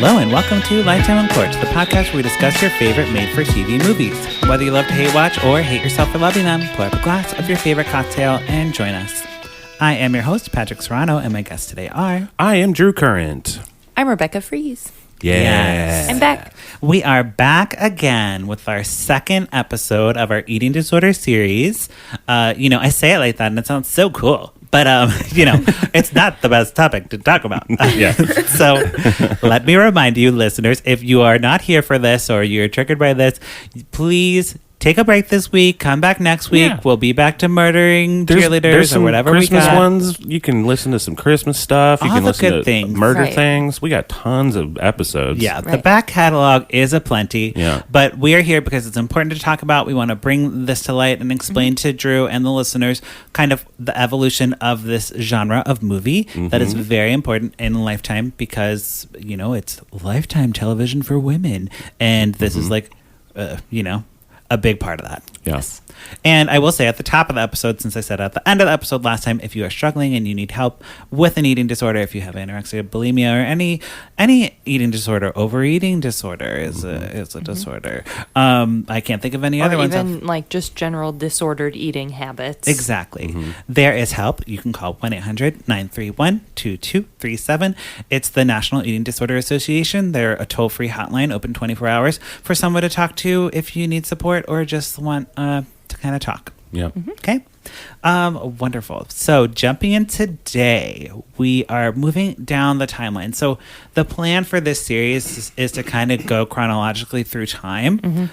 Hello and welcome to Lifetime on Porch, the podcast where we discuss your favorite made-for-TV movies. Whether you love to hate watch or hate yourself for loving them, pour up a glass of your favorite cocktail and join us. I am your host, Patrick Serrano, and my guests today are... I am Drew Current. I'm Rebekah Frese. Yes. I'm back. We are back again with our second episode of our eating disorder series. I say it like that and it sounds so cool. But, it's not the best topic to talk about. Yeah. So let me remind you, listeners, if you are not here for this or you're triggered by this, please take a break this week. Come back next week. Yeah. We'll be back to murdering cheerleaders or whatever we got. Christmas ones. You can listen to some Christmas stuff. You can listen to things. Murder things. We got tons of episodes. Yeah, the back catalog is aplenty. Yeah. But we are here because it's important to talk about. We want to bring this to light and explain to Drew and the listeners kind of the evolution of this genre of movie that is very important in Lifetime because, it's Lifetime television for women. And this is like, a big part of that. Yes. And I will say at the top of the episode, since I said at the end of the episode last time, if you are struggling and you need help with an eating disorder, if you have anorexia, bulimia, or any eating disorder, overeating disorder is a disorder. I can't think of any other ones. Or even like just general disordered eating habits. Exactly. There is help. You can call 1-800-931-2237. It's the National Eating Disorder Association. They're a toll-free hotline open 24 hours for someone to talk to if you need support or just want to kind of talk. Yeah. Okay. Wonderful. So jumping in today, we are moving down the timeline. So the plan for this series is to kind of go chronologically through time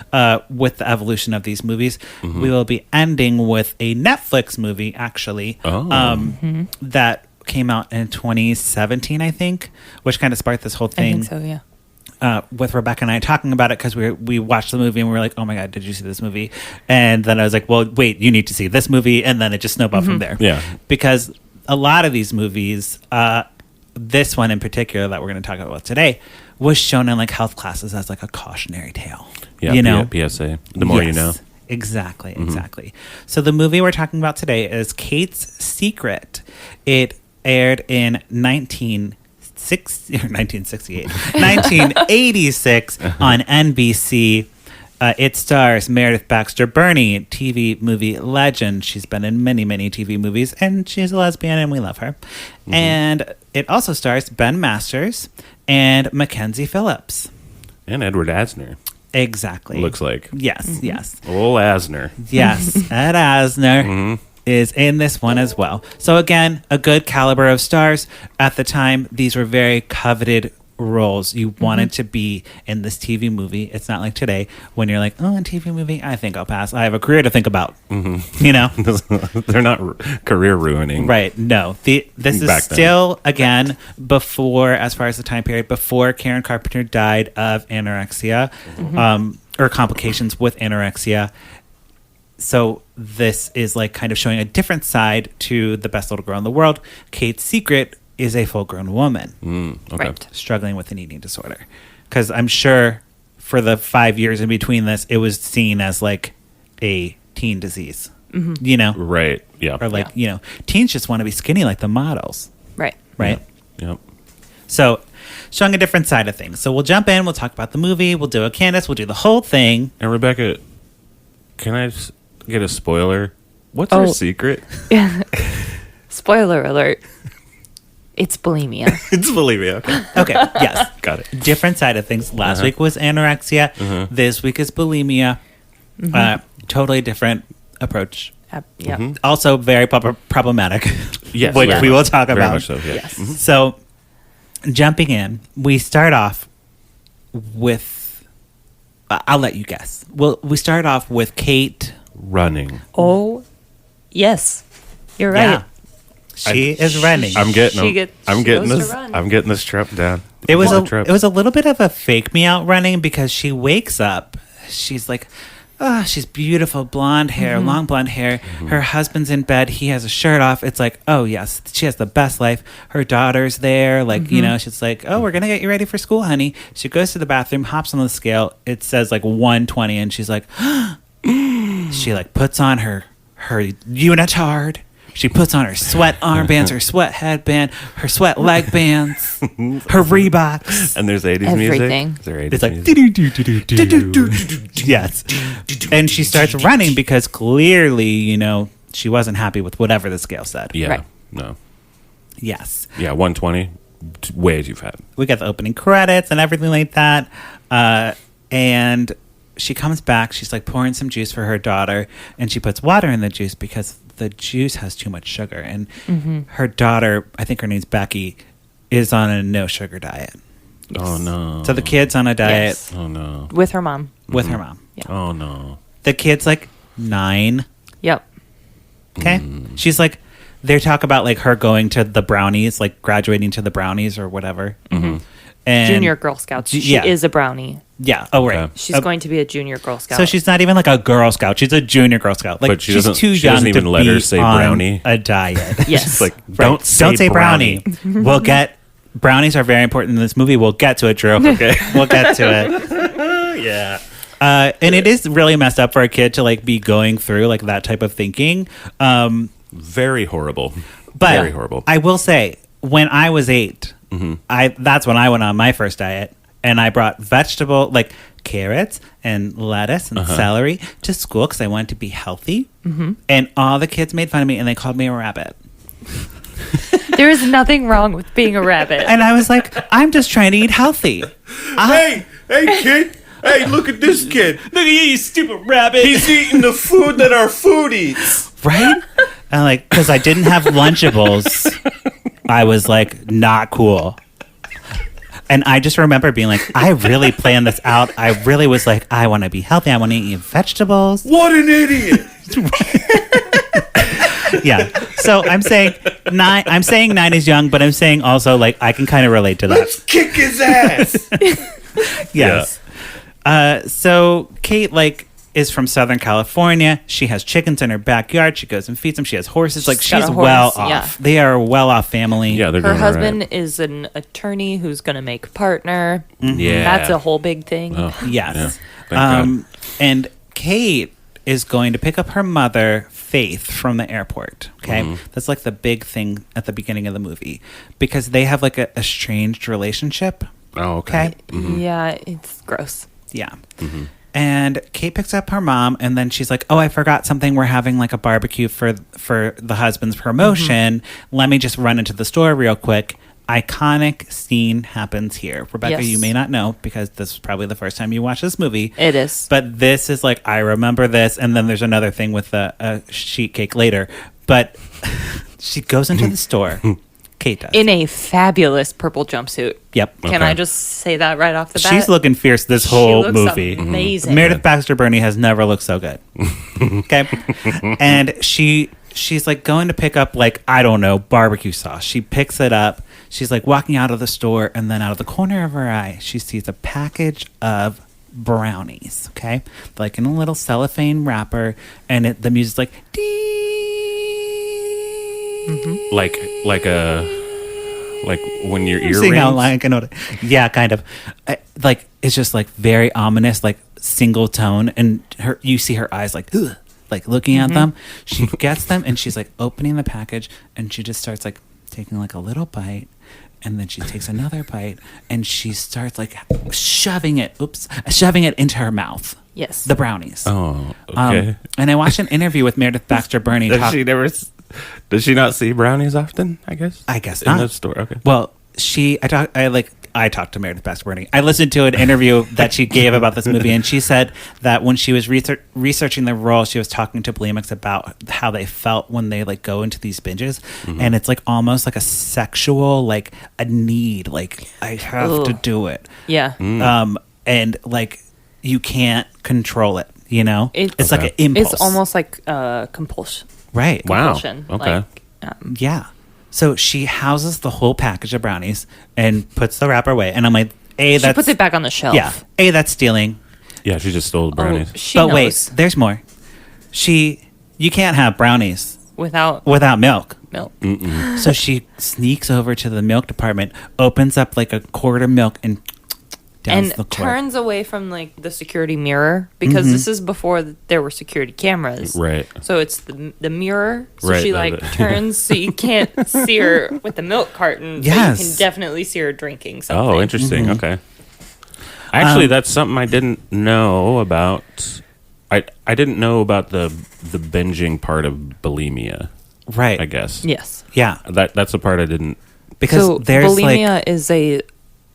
with the evolution of these movies. We will be ending with a Netflix movie, actually, that came out in 2017, I think, which kind of sparked this whole thing. I think so, yeah. With Rebekah and I talking about it because we watched the movie and we were like, oh my God, did you see this movie? And then I was like, well, wait, you need to see this movie. And then it just snowballed from there. Yeah. Because a lot of these movies, this one in particular that we're going to talk about today, was shown in like health classes as like a cautionary tale. Yeah, PSA. The more you know. Exactly. So the movie we're talking about today is Kate's Secret. It aired in 1986 on NBC. It stars Meredith Baxter Birney, TV movie legend. She's been in many, many TV movies, and she's a lesbian, and we love her. And it also stars Ben Masters and Mackenzie Phillips. And Edward Asner. Exactly. Looks like. Yes, yes. Old Asner. Yes, Ed Asner. Is in this one as well. So again, a good caliber of stars. At the time, these were very coveted roles. You wanted to be in this TV movie. It's not like today when you're like, oh, a TV movie, I think I'll pass. I have a career to think about. They're not career ruining. Right. No. This is still, again, before, as far as the time period, before Karen Carpenter died of anorexia or complications with anorexia. So this is like kind of showing a different side to the best little girl in the world. Kate's Secret is a full-grown woman struggling with an eating disorder. Because I'm sure for the 5 years in between this, it was seen as like a teen disease, Right, yeah. Or like, teens just want to be skinny like the models. Right. Yep. So showing a different side of things. So we'll jump in, we'll talk about the movie, we'll do a Candace, we'll do the whole thing. And Rebekah, can I just get a spoiler? What's her secret? Spoiler alert. It's bulimia. It's bulimia. Okay, yes. Got it. Different side of things. Last week was anorexia. This week is bulimia. Totally different approach. Also very problematic. Yes. Which we will talk very about. Much so, yeah. Yes. So, jumping in, we start off with... I'll let you guess. We start off with Kate... running. Oh, yes. You're right. Yeah. She is running. I'm getting this trip down. It was a little bit of a fake me out running because she wakes up. She's like, she's beautiful, blonde hair, long blonde hair. Her husband's in bed. He has a shirt off. It's like, oh yes, she has the best life. Her daughter's there. Like, she's like, oh, we're going to get you ready for school, honey. She goes to the bathroom, hops on the scale. It says like 120 and she's like, she like puts on her unitard. She puts on her sweat armbands, her sweat headband, her sweat leg bands, her Reeboks. And there's 80s Everything. music. Is there 80s It's like music? yes, and she starts running because clearly, she wasn't happy with whatever the scale said. Yeah. Right. No. Yes, Yeah, 120. Way too fat. we got the opening credits and everything like that, and she comes back. She's like pouring some juice for her daughter, and she puts water in the juice because the juice has too much sugar. And her daughter, I think her name's Becky, is on a no sugar diet. Oh, no. So the kid's on a diet Yes. Oh, no. With her mom. with her mom. Oh, no. The kid's like 9. Yep. Okay. She's like, they talk about like her going to the brownies, like graduating to the brownies or whatever. And Junior Girl Scouts. She yeah. is a brownie. Yeah. Oh, right. Okay. She's going to be a Junior Girl Scout. So she's not even like a Girl Scout. She's a Junior Girl Scout. Like But she she's doesn't- too she young doesn't even to let her be say on brownie. a diet. Yes. It's like, Right. don't say brownie. We'll get brownies are very important in this movie. We'll get to it, Drew. Okay. We'll get to it. Yeah. And it is really messed up for a kid to like be going through like that type of thinking. Very horrible. But Very horrible. I will say, when I was 8, that's when I went on my first diet, and I brought vegetable like carrots and lettuce and celery to school because I wanted to be healthy. And all the kids made fun of me, and they called me a rabbit. There is nothing wrong with being a rabbit. And I was like, I'm just trying to eat healthy. Hey, kid. Hey, look at this kid. Look at you stupid rabbit. He's eating the food that our food eats. Right? And like, because I didn't have Lunchables, I was like, not cool. And I just remember being like, I really planned this out. I really was like, I want to be healthy. I want to eat vegetables. What an idiot. Yeah. So I'm saying 9. I'm saying 9 is young, but I'm saying also like I can kind of relate to that. Let's kick his ass. Yes. So Kate is from Southern California. She has chickens in her backyard. She goes and feeds them. She has horses. Like She's got she's a horse, well off. yeah. They are a well off family. Yeah, they're Her doing husband all right. is an attorney who's going to make partner. Yeah. That's a whole big thing. Oh, Yes. yeah. Thank God. And Kate is going to pick up her mother, Faith, from the airport. Okay. That's like the big thing at the beginning of the movie because they have like a estranged relationship. Oh, okay. Okay. Yeah, it's gross. Yeah. And Kate picks up her mom, and then she's like, "Oh, I forgot something. We're having like a barbecue for the husband's promotion. Let me just run into the store real quick." Iconic scene happens here. Rebecca, Yes. you may not know because this is probably the first time you watch this movie. It is. But this is like, I remember this, and then there's another thing with a sheet cake later. But she goes into the store. Kate does. In a fabulous purple jumpsuit. Yep. Can Okay. I just say that right off the bat? She's looking fierce this She whole looks movie. amazing. Meredith Baxter Birney has never looked so good. Okay. And she's like going to pick up like, I don't know, barbecue sauce. She picks it up. She's like walking out of the store, and then out of the corner of her eye, she sees a package of brownies. Okay. Like in a little cellophane wrapper, and the music's like Like when your ear sing rings. out like I know. Yeah, kind of. Like it's just like very ominous, like single tone, and you see her eyes like, ugh, like looking at them. She gets them, and she's like opening the package, and she just starts like taking like a little bite, and then she takes another bite, and she starts like shoving it into her mouth. Yes. The brownies. Oh, okay. And I watched an interview with Meredith Baxter Birney. Does she not see brownies often? I guess. I guess in not. the store. Okay. Well, I talked to Meredith Baxter Birney. I listened to an interview that she gave about this movie, and she said that when she was researching the role, she was talking to bulimics about how they felt when they like go into these binges, and it's like almost like a sexual, like a need, like I have to do it, Yeah. and like you can't control it. You know, it's like an impulse. It's almost like compulsion. right. Wow. Compulsion. Okay. Like, Yeah. So she houses the whole package of brownies and puts the wrapper away. And I'm like, she puts it back on the shelf. Yeah. That's stealing. Yeah, she just stole the brownies. She But knows. wait, there's more. You can't have brownies Without without milk. milk. So she sneaks over to the milk department, opens up like a quart of milk, and and the court. turns away from like the security mirror because this is before there were security cameras. Right. So it's the mirror. So Right, she that- like turns so you can't see her with the milk carton. Yes. But you can definitely see her drinking something. Oh, interesting. Okay. Actually, that's something I didn't know about. I didn't know about the binging part of bulimia. Right. I guess. Yes. Yeah. That's the part I didn't. Because So there's bulimia like is a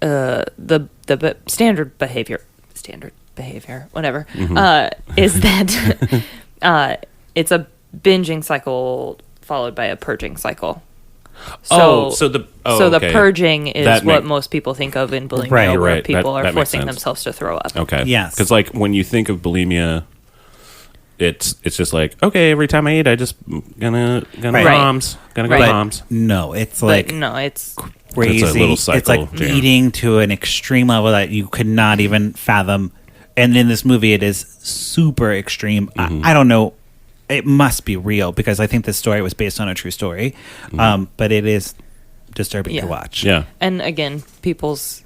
the standard behavior, whatever, is that it's a binging cycle followed by a purging cycle. So the okay. purging is That what make- most people think of in bulimia, Right. where Right. people That are makes forcing sense. themselves to throw up. Okay. Yes. Because like when you think of bulimia, it's just like, okay, every time I eat, I just gonna Right. bombs, gonna go Right. bombs. no, it's But like no, it's crazy. It's a little It's cycle like jam. eating to an extreme level that you could not even fathom. And in this movie, it is super extreme. I don't know. It must be real because I think this story was based on a true story. But it is disturbing Yeah. to watch. Yeah. and again, people's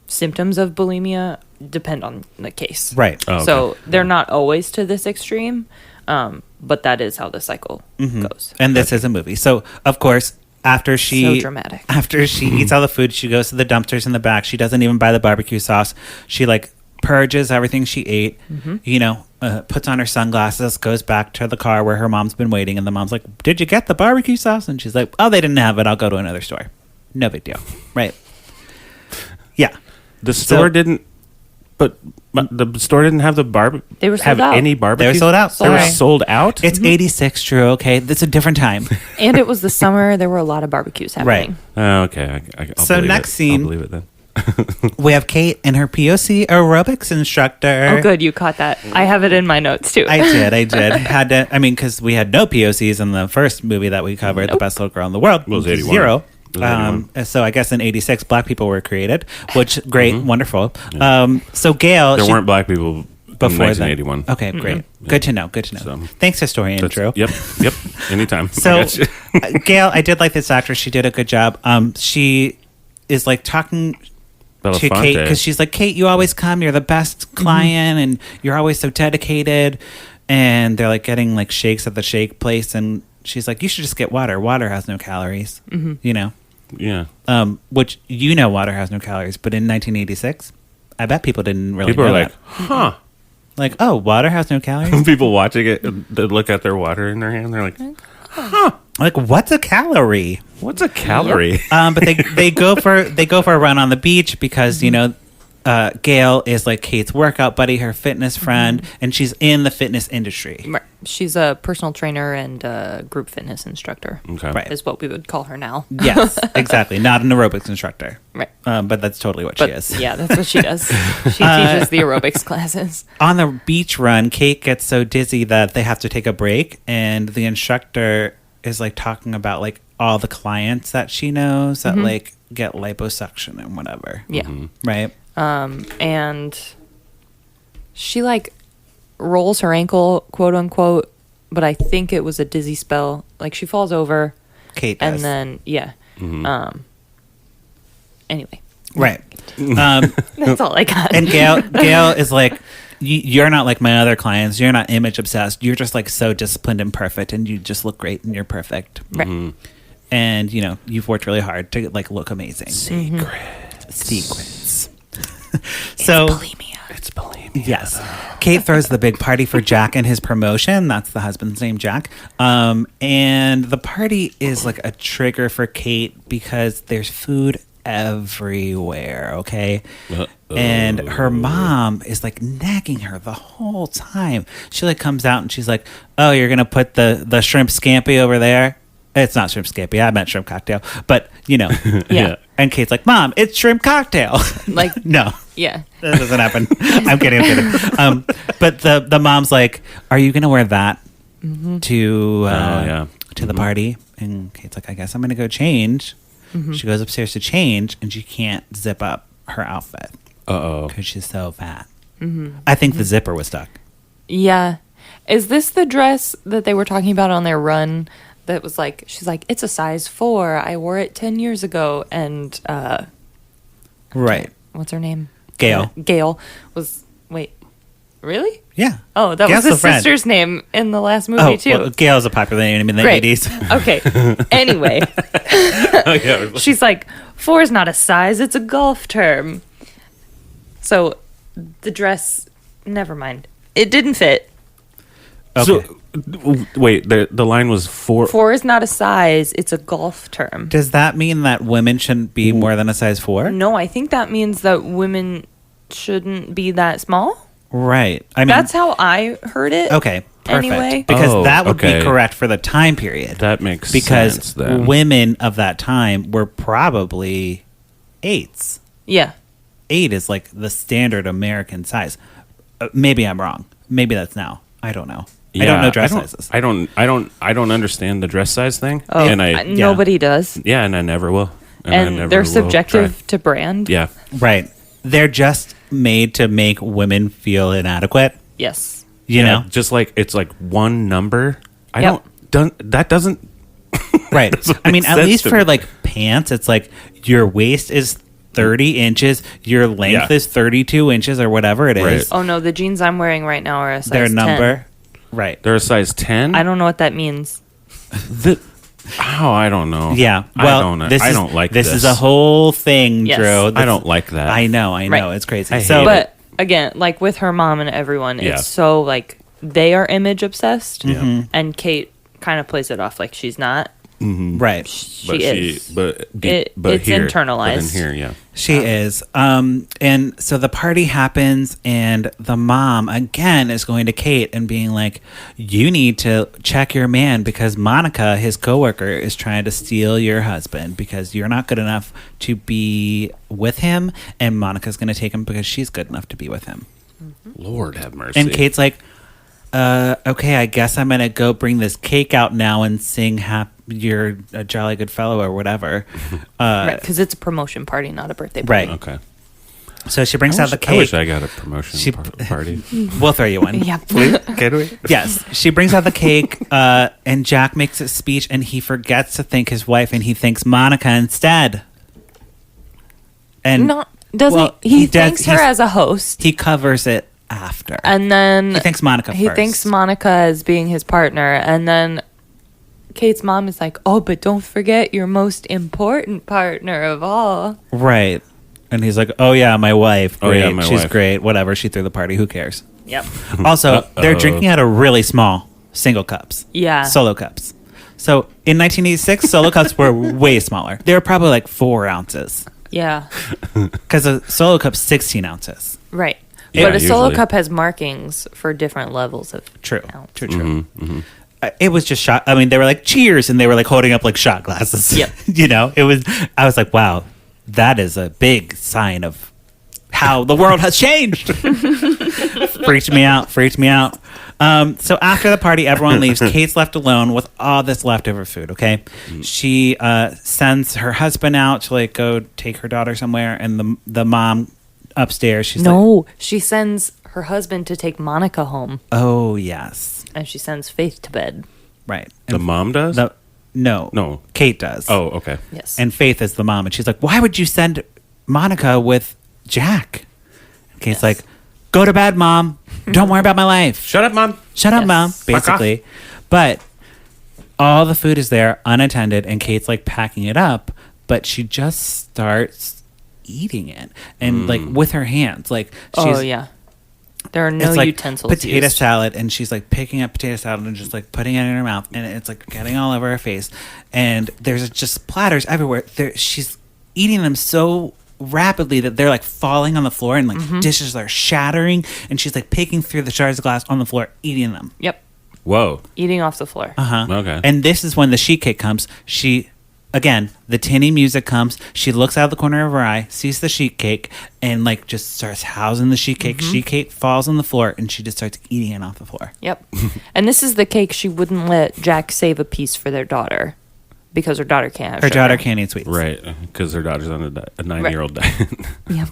symptoms of bulimia depend on the case. Right. Oh, okay. So they're not always to this extreme, but that is how the cycle goes. And this is a movie. So, of course, after she So dramatic. after she eats all the food, she goes to the dumpsters in the back. She doesn't even buy the barbecue sauce. She like purges everything she ate. Puts on her sunglasses, goes back to the car where her mom's been waiting, and the mom's like, "Did you get the barbecue sauce?" And she's like, "Oh, they didn't have it. I'll go to another store. No big deal." Right? Yeah. The store didn't. But the store didn't have the They were sold have out. any barbecue. They were sold out. They were Sorry. sold out. It's 86, Drew. Okay, it's a different time. And it was the summer. There were a lot of barbecues happening. Oh, okay. I'll So believe next it. scene- I'll believe it then. We have Kate and her POC aerobics instructor. Oh, good. You caught that. I have it in my notes, too. I did. Had to. I mean, because we had no POCs in the first movie that we covered, The Best Little Girl in the World. Well, it was which is 81. Zero. It was 81. So I guess in '86, black people were created, which great, wonderful. So Gail, There she- weren't black people before in that. 1981. Okay, great. Good to know. Good to know. So- Thanks, historian Drew. Yep. Anytime. I So, got you. Gail, I did like this actress. She did a good job. She is like talking to Kate Belafonte. because she's like, Kate, you always come. You're the best client, and you're always so dedicated. And they're like getting like shakes at the shake place, and she's like, you should just get water. Water has no calories. You know, Yeah. which water has no calories. But in 1986, I bet people didn't really People know are like, that. huh. Like, oh, water has no calories. People watching it, they look at their water in their hand. They're like, Like, what's a calorie? what's a calorie? But they go for a run on the beach because Gail is like Kate's workout buddy, her fitness friend, and she's in the fitness industry. Right. She's a personal trainer and a group fitness instructor. Okay. Right. Is what we would call her now. Yes, exactly. Not an aerobics instructor, Right. but that's totally what But she is. yeah, that's what she does. She teaches the aerobics classes. On the beach run, Kate gets so dizzy that they have to take a break, and the instructor is like talking about like all the clients that she knows that like get liposuction and whatever. Yeah. Right. And she like rolls her ankle, quote unquote, but I think it was a dizzy spell. Like she falls over Kate does. and then anyway, right. that's all I got. And Gail is like, you're not like my other clients. You're not image obsessed. You're just like so disciplined and perfect, and you just look great and you're perfect. Right. And you've worked really hard to like look amazing. Secrets. So Bulimia. It's bulimia. yes, Kate throws the big party for Jack and his promotion. That's the husband's name, Jack. And the party is like a trigger for Kate because there's food everywhere. Okay. And her mom is like nagging her the whole time. She like comes out and she's like, "Oh, you're gonna put the shrimp scampi over there." It's not shrimp scampi. I meant shrimp cocktail. But Yeah. And Kate's like, "Mom, it's shrimp cocktail." Like No, yeah. that doesn't happen. I'm kidding. But the mom's like, "Are you gonna wear that to the party?" And Kate's like, "I guess I'm gonna go change." She goes upstairs to change, and she can't zip up her outfit Uh-oh. because she's so fat. I think the zipper was stuck. Yeah. Is this the dress that they were talking about on their run that was like, she's like, it's a size 4. I wore it 10 years ago. And Right. What's her name? Gail. Gail was. Wait, really? Yeah. Oh, that Gail's was his the friend. sister's name in the last movie Oh, too. well, Gail's a popular name in the Great. 80s. Okay. Anyway, Oh, yeah. she's like, 4 is not a size; it's a golf term. So, the dress. Never mind. It didn't fit. Okay. So, wait, the line was 4. 4 is not a size; it's a golf term. Does that mean that women shouldn't be more than a size 4? No, I think that means that women shouldn't be that small. Right. I mean, That's how I heard it. okay. Perfect. Anyway. Because Oh, that would okay. be correct for the time period. That makes because sense then. women of that time were probably 8s. Yeah. 8 is like the standard American size. Maybe I'm wrong. Maybe that's now. I don't know. I don't know dress sizes. I don't understand the dress size thing. Oh, and I nobody does. yeah, and I never will. I And never they're will subjective try. to brand. Yeah. Right. They're just made to make women feel inadequate. Yes. You know? just like it's like one number. I Yep. that doesn't Right. doesn't I mean, make at sense least to for me. like pants, it's like your waist is 30 inches, your length Yeah. is 32 inches or whatever it is. Right. Oh no, the jeans I'm wearing right now are a size Their 10. number. Right. they're a size 10. I don't know what that means. I don't know. Yeah. Well, I don't like this. this. Is a whole thing, Yes. Drew. I don't like that. I know. Right. It's crazy. I hate So, it. But again, like with her mom and everyone, Yeah. it's so like they are image obsessed, Yeah. and Kate kind of plays it off like she's not. right. She is. But It's here, internalized. But in here, yeah. She is. And so the party happens, and the mom, again, is going to Kate and being like, you need to check your man because Monica, his coworker, is trying to steal your husband because you're not good enough to be with him, and Monica's going to take him because she's good enough to be with him. Lord have mercy. And Kate's like, okay, I guess I'm going to go bring this cake out now and sing You're a Jolly Good Fellow or whatever. Right, because it's a promotion party, not a birthday Right. party. Okay. So she brings out the I cake. wish I got a promotion She- party. We'll throw you one. Yeah. Can we? Yes. She brings out the cake, and Jack makes a speech, and he forgets to thank his wife, and he thanks Monica instead. And No, doesn't well, he? He does- thanks her he's- as a host, he covers it after. and then He thanks Monica He first. thanks Monica as being his partner, and then Kate's mom is like, "Oh, but don't forget your most important partner of all." Right. And he's like, oh, yeah, my wife. Oh, Great. yeah, my She's wife. great. Whatever. She threw the party. Who cares? Yep. Also, they're drinking out of really small single cups. Yeah. Solo cups. So in 1986, solo cups were way smaller. They were probably like 4 ounces. Yeah. Because a solo cup's 16 ounces. Right. Yeah, but a solo usually. cup has markings for different levels of True. ounce. True. It was just shot. I mean, they were like cheers, and they were like holding up like shot glasses. Yep. You know, it was. I was like, wow, that is a big sign of how the world has changed. Freaked me out. So after the party, everyone leaves. Kate's left alone with all this leftover food. Okay, she sends her husband out to like go take her daughter somewhere, and the mom upstairs. She's like, No, she sends her husband to take Monica home, oh yes, and she sends Faith to bed. right. The mom does? No, Kate does. Oh, okay. Yes. And Faith is the mom, and she's like, "Why would you send Monica with Jack?" And Kate's like, "Go to bed, Mom. Don't worry about my life. Shut up, Mom. Shut up, Yes. Mom." Fuck off. Basically, but all the food is there unattended, and Kate's like packing it up, but she just starts eating it and like with her hands, like she's. Oh yeah. There are no It's like utensils. potato used. salad, and she's like picking up potato salad and just like putting it in her mouth, and it's like getting all over her face. And there's just platters everywhere. She's eating them so rapidly that they're like falling on the floor, and like dishes are shattering. And she's like picking through the shards of glass on the floor, eating them. Yep. Whoa. Eating off the floor. Okay. And this is when the sheet cake comes. Again, the tinny music comes. She looks out of the corner of her eye, sees the sheet cake, and like just starts housing the sheet cake. Sheet cake falls on the floor, and she just starts eating it off the floor. Yep. And this is the cake she wouldn't let Jack save a piece for their daughter because her daughter can't have Her sugar. daughter can't eat sweets. Right. Because her daughter's on a 9-year-old diet. Yep.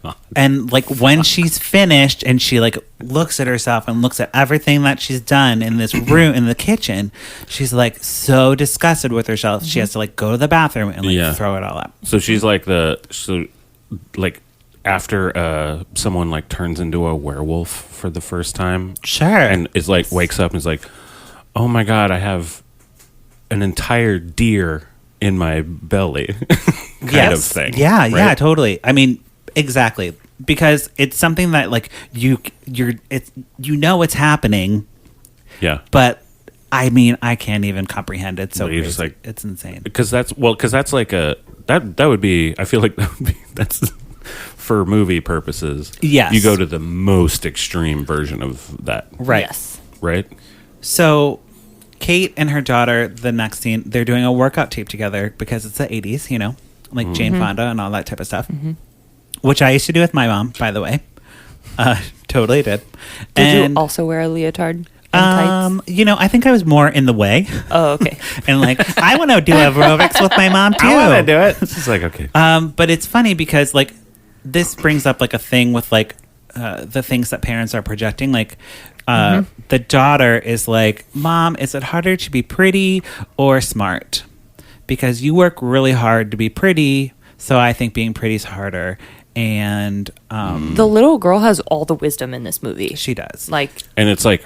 God. And like when she's finished and she like looks at herself and looks at everything that she's done in this room in the kitchen, she's like so disgusted with herself. She has to like go to the bathroom and like Yeah. throw it all up. So she's like like after someone like turns into a werewolf for the first time, Sure. and is like wakes up and is like, oh my god, I have an entire deer in my belly, kind of thing. Yeah, right? yeah, totally. I mean, exactly, because it's something that like it's happening, Yeah, but I mean, I can't even comprehend it. So Well, you're crazy. just like- It's insane. because that's like that would be. I feel like that's for movie purposes. Yes. you go to the most extreme version of that, Right. Yes. right? So Kate and her daughter, the next scene, they're doing a workout tape together because it's the 80s, like Jane Fonda and all that type of stuff, which I used to do with my mom, by the way. Totally did. Did you also wear a leotard and tights? I think I was more in the way. Oh, okay. And like, I want to do aerobics with my mom too. I want to do it. It's just like, okay. But it's funny because like this brings up like a thing with like the things that parents are projecting. Like the daughter is like, Mom, is it harder to be pretty or smart? Because you work really hard to be pretty, so I think being pretty is harder. And The little girl has all the wisdom in this movie. she does. Like, And it's like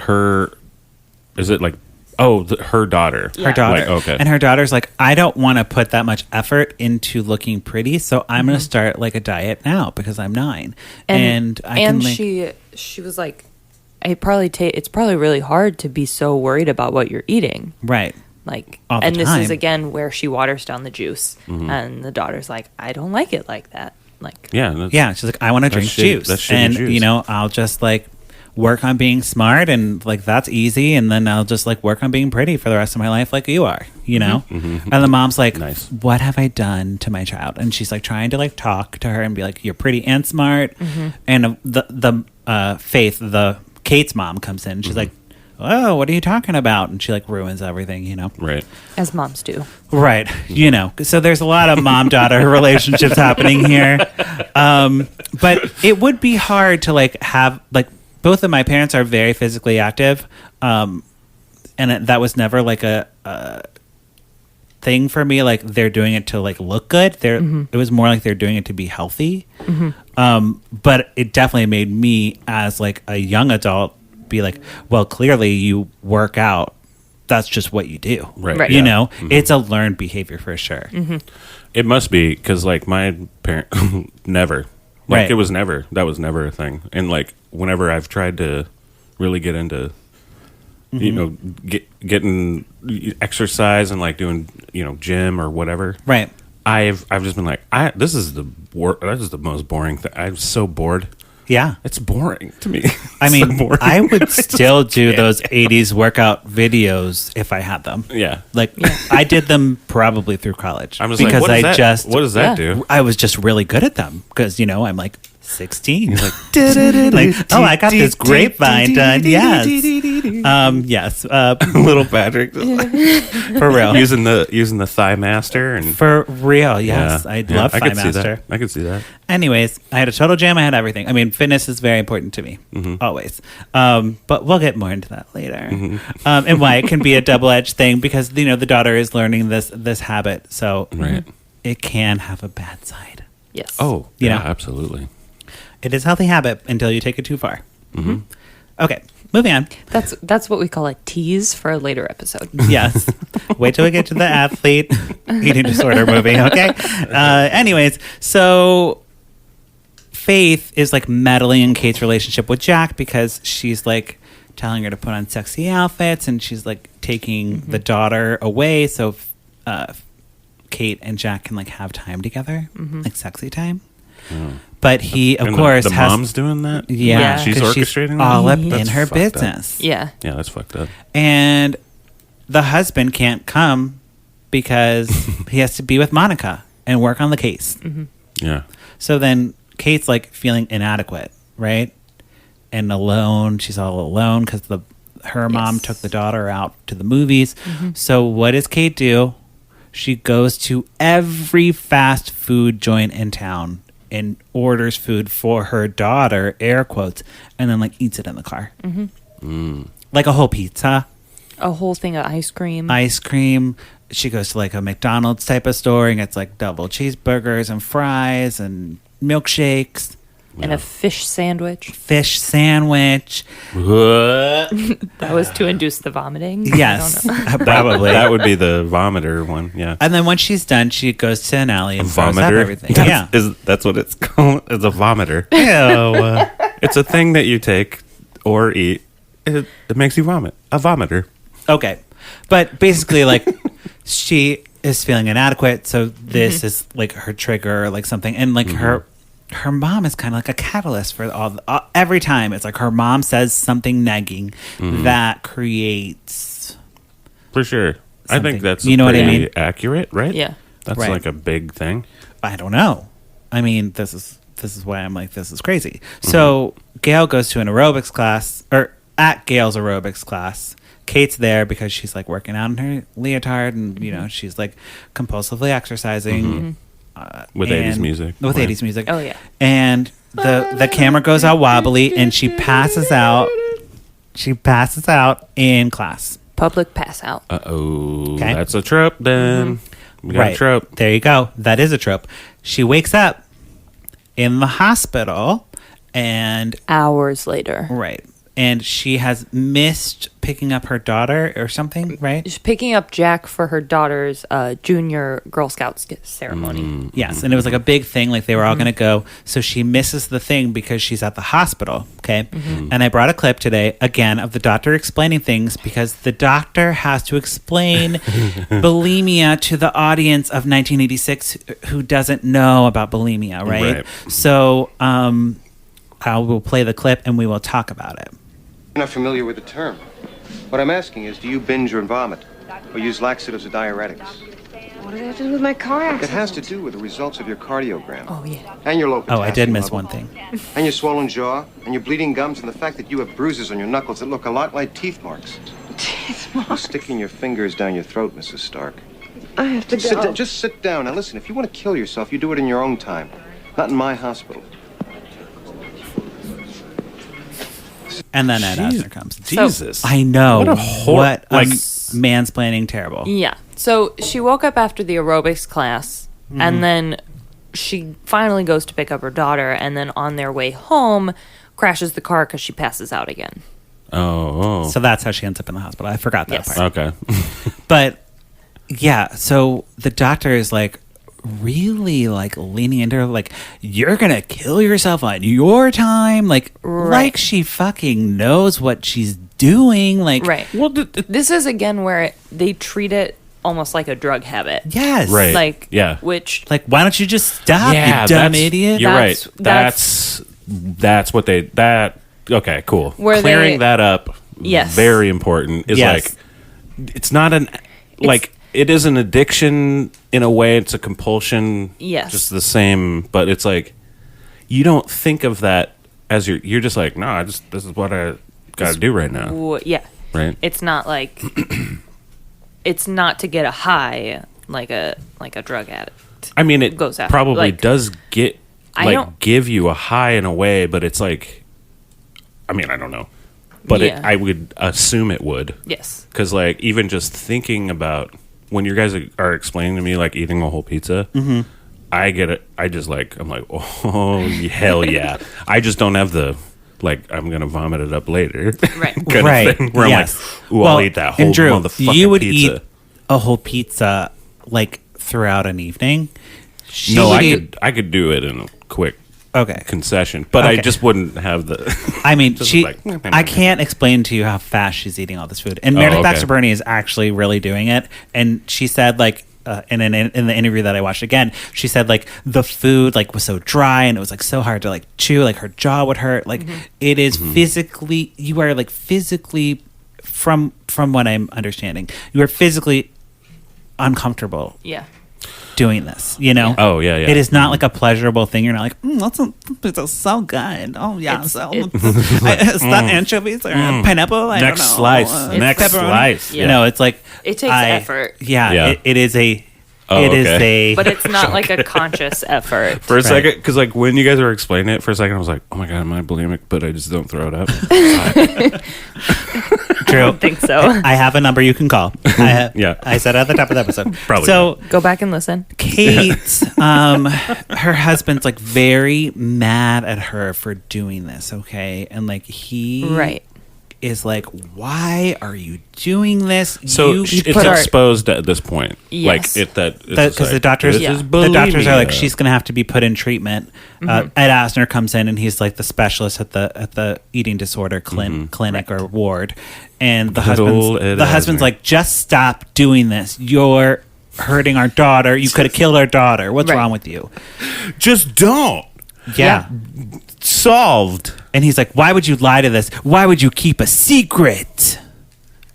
is it like, her daughter? Her daughter. Like, okay. And her daughter's like, I don't want to put that much effort into looking pretty, so I'm going to start like a diet now because I'm 9. And I can like, she was like, it's probably really hard to be so worried about what you're eating. right. Like, All the and this time. is again where she waters down the juice, and the daughter's like, I don't like it like that. Like, Yeah. That's, Yeah, she's like, I want to drink shitty- juice. that's shitty And, juice. I'll just like work on being smart and like that's easy. And then I'll just like work on being pretty for the rest of my life like you are, And the mom's like, Nice. what have I done to my child? And she's like trying to like talk to her and be like, you're pretty and smart. And Kate's mom comes in and she's like, oh, what are you talking about? And she like ruins everything, Right. as moms do. Right. So there's a lot of mom-daughter relationships happening here. But it would be hard to like have like both of my parents are very physically active. And that was never like a thing for me. Like they're doing it to like look good. It was more like they're doing it to be healthy. But it definitely made me as like a young adult be like, well, clearly you work out. That's just what you do. Right. You it's a learned behavior for sure. It must be because like my parent never, like Right. it was never, that was never a thing. And like whenever I've tried to really get into, getting exercise and like doing, gym or whatever. Right. I've just been like, this is the most boring thing. I'm so bored. Yeah. It's boring to me. I It's mean, so boring. I would still do those 80s workout videos if I had them. Yeah. Like, I did them probably through college. I'm just because like, what does that Yeah. do? I was just really good at them because, I'm like 16. Like, oh, I got this grapevine done. Yes. Yes. Little Patrick. For real. using the Thigh Master and For real. Yes. Yeah. I Yeah, love I Thigh could see Master. that. I could see that. Anyways, I had a total gym. I had everything. I mean, fitness is very important to me, always. But we'll get more into that later, and why it can be a double-edged thing because the daughter is learning this habit, so Right. it can have a bad side. Yes. Oh, You yeah, know. absolutely. It is a healthy habit until you take it too far. Okay, moving on. That's what we call a tease for a later episode. Yes. Wait till we get to the athlete eating disorder movie, okay? Anyways, so Faith is like meddling in Kate's relationship with Jack because she's like telling her to put on sexy outfits and she's like taking the daughter away so Kate and Jack can like have time together, like sexy time. But he, of And course, the has mom's doing that. yeah, she's 'cause orchestrating all that? up That's in her fucked up. business. Yeah. Yeah, that's fucked up. And the husband can't come because he has to be with Monica and work on the case. Yeah. So then Kate's like feeling inadequate, right? And alone. She's all alone because her mom Yes. took the daughter out to the movies. So what does Kate do? She goes to every fast food joint in town and orders food for her daughter, air quotes, and then like eats it in the car. Like a whole pizza. A whole thing of ice cream. Ice cream. She goes to like a McDonald's type of store and gets like double cheeseburgers and fries and milkshakes, And a fish sandwich. What? That was to induce the vomiting. Yes, I don't know. probably. That would be the vomiter one. Yeah. And then once she's done, she goes to an alley and throws up Vomiter. everything. Yeah. That's what it's called. It's a vomiter. Ew. It's a thing that you take or eat. It makes you vomit. A vomiter. Okay. But basically, like, she is feeling inadequate, so this is like her trigger or like something. And like her mom is kind of like a catalyst for every time. It's like her mom says something nagging that creates. For sure. I think that's You know what I mean? accurate, right? Yeah. That's Right. like a big thing. I don't know. I mean, this is why I'm like, this is crazy. So Gail goes to an aerobics class, or at Gail's aerobics class. Kate's there because she's like working out in her leotard, and you know she's like compulsively exercising With 80s music. With Right. 80s music. Oh, yeah. And the camera goes out wobbly, and she passes out. She passes out in class. Public pass out. Uh-oh. Okay. That's a trope then. We got a trope. There you go. That is a trope. She wakes up in the hospital, and Hours later. right. And she has missed picking up her daughter or something, right? She's picking up Jack for her daughter's junior Girl Scouts ceremony. Yes. And it was like a big thing. Like they were all going to go. So she misses the thing because she's at the hospital. Okay. And I brought a clip today, again, of the doctor explaining things because the doctor has to explain bulimia to the audience of 1986 who doesn't know about bulimia, right? Right. So I will play the clip and we will talk about it. You're not familiar with the term. What I'm asking is, do you binge or vomit? Or use laxatives or diuretics? What does that have to do with my car It accident? has to do with the results of your cardiogram. Oh, yeah. And your low Oh, I did potassium miss level. one thing. And your swollen jaw, and your bleeding gums, and the fact that you have bruises on your knuckles that look a lot like teeth marks. Teeth You're marks. sticking your fingers down your throat, Mrs. Stark. I have to go. Just sit down. Now listen, if you want to kill yourself, you do it in your own time. Not in my hospital. And then Ed Asner comes. Jesus. I know. What a like mansplaining terrible. Yeah. So she woke up after the aerobics class, and then she finally goes to pick up her daughter, and then on their way home, crashes the car because she passes out again. Oh. So that's how she ends up in the hospital. I forgot that Yes. part. Okay. But yeah, so the doctor is like really like leaning into her, like, you're gonna kill yourself on your time, like like she fucking knows what she's doing, like Right. Well, This is again where they treat it almost like a drug habit. yes, Right. Like, Yeah. which like why don't you just stop, you dumb that's- idiot? You're That's- right. That's what they okay, cool. Where Clearing they- that up, Yes. very important. Is Yes. like it's not an like it is an addiction in a way. It's a compulsion. Yes. Just the same, but it's like you don't think of that as you're just like, no, this is what I got to do right now. yeah. Right. It's not like it's not to get a high like a drug addict. I mean, it goes after- probably like, does get I don't- give you a high in a way, but it's like, I mean, I don't know, but Yeah. I would assume it would, Yes. because like even just thinking about when you guys are explaining to me like eating a whole pizza, I get it. I just like I'm like, oh hell yeah! I just don't have the like I'm gonna vomit it up later, Right. kind of Right. thing, where Yes. I'm like, ooh, I'll eat that whole and Drew, motherfucking you would pizza. eat a whole pizza like throughout an evening. She No, would I eat- could do it in a quick Okay. concession, but I Okay. just wouldn't have the. I mean, Just she. like, I can't explain to you how fast she's eating all this food. And Meredith okay. Baxter Birney is actually really doing it. And she said, like, in the interview that I watched again, she said like the food like was so dry and it was like so hard to like chew. Like her jaw would hurt. Like it is physically. You are like physically from what I'm understanding. You are physically uncomfortable Yeah. doing this, you know? Oh, yeah, yeah. It is not like a pleasurable thing. You're not like, that's so good. Oh, yeah. It's- So, it's- is that anchovies or pineapple? I Next don't know. slice. Next pepperoni? slice. Yeah. No, it's like. It takes effort. Yeah. Yeah. It is a. Oh, it is okay. a. But it's not like a conscious effort. For a Right. second, because like when you guys were explaining it, for a second I was like, "Oh my god, am I bulimic?" But I just don't throw it up. Drew, think so. I have a number you can call. Yeah. I said at the top of the episode. Probably So Go back and listen. Kate, her husband's like very mad at her for doing this, okay? And like he is like, why are you doing this? So it's exposed at this point. Yes. Like because the doctors, the doctors are like, she's going to have to be put in treatment. Ed Asner comes in and he's like the specialist at the eating disorder clinic or ward, and the husband's like, just stop doing this. You're hurting our daughter. You could have killed our daughter. What's wrong with you? Just don't. Yeah. Solved. And he's like, why would you lie to this? Why would you keep a secret?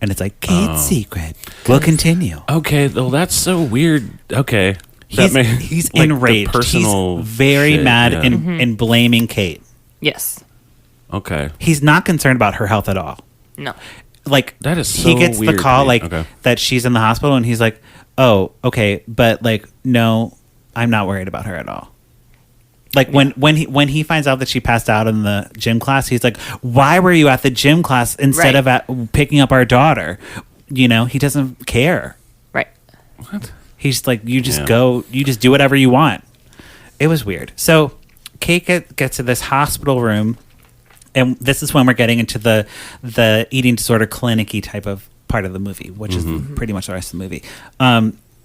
And it's like, Kate's secret. We'll continue. Okay, well, that's so weird. Okay. He's like enraged. He's very mad and blaming Kate. Yes. Okay. He's not concerned about her health at all. No. Like, that is so he gets weird the call like okay. that she's in the hospital, and he's like, oh, okay, but like, no, I'm not worried about her at all. Like when he finds out that she passed out in the gym class, he's like, why were you at the gym class instead of picking up our daughter? You know, he doesn't care. Right. What? He's like, you just go, you just do whatever you want. It was weird. So Kate gets to this hospital room, and this is when we're getting into the eating disorder clinic-y type of part of the movie, which is pretty much the rest of the movie.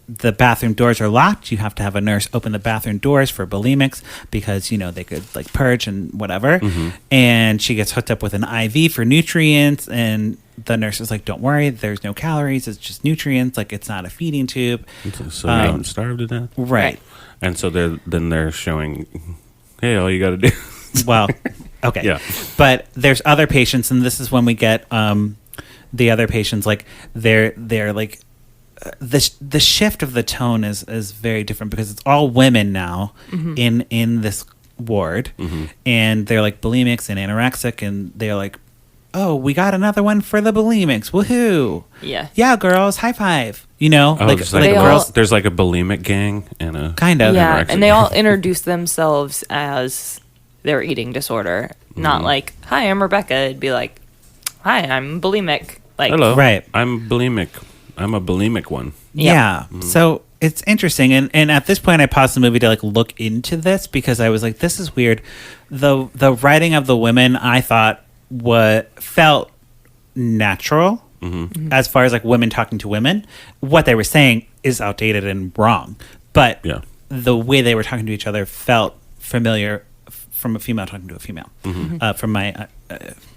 The bathroom doors are locked. You have to have a nurse open the bathroom doors for bulimics because, you know, they could like purge and whatever. And she gets hooked up with an IV for nutrients, and the nurse is like, don't worry, there's no calories. It's just nutrients. Like, it's not a feeding tube. So they don't starve to death? Right. And so they're showing, hey, all you got to do. Well, okay. Yeah. But there's other patients, and this is when we get the other patients, like, they're like, the shift of the tone is very different because it's all women now in this ward, and they're like bulimics and anorexic, and they're like, oh, we got another one for the bulimics, woohoo, yeah girls, high five, you know. There's like a bulimic gang and a kind of and they all introduce themselves as their eating disorder, not like, hi, I'm Rebecca. It'd be like, hi, I'm bulimic. Like, hello, right, I'm bulimic. I'm a bulimic one. Yeah. So it's interesting. And at this point, I paused the movie to like look into this because I was like, this is weird. The writing of the women, I thought, felt natural as far as like women talking to women. What they were saying is outdated and wrong. But the way they were talking to each other felt familiar from a female talking to a female, from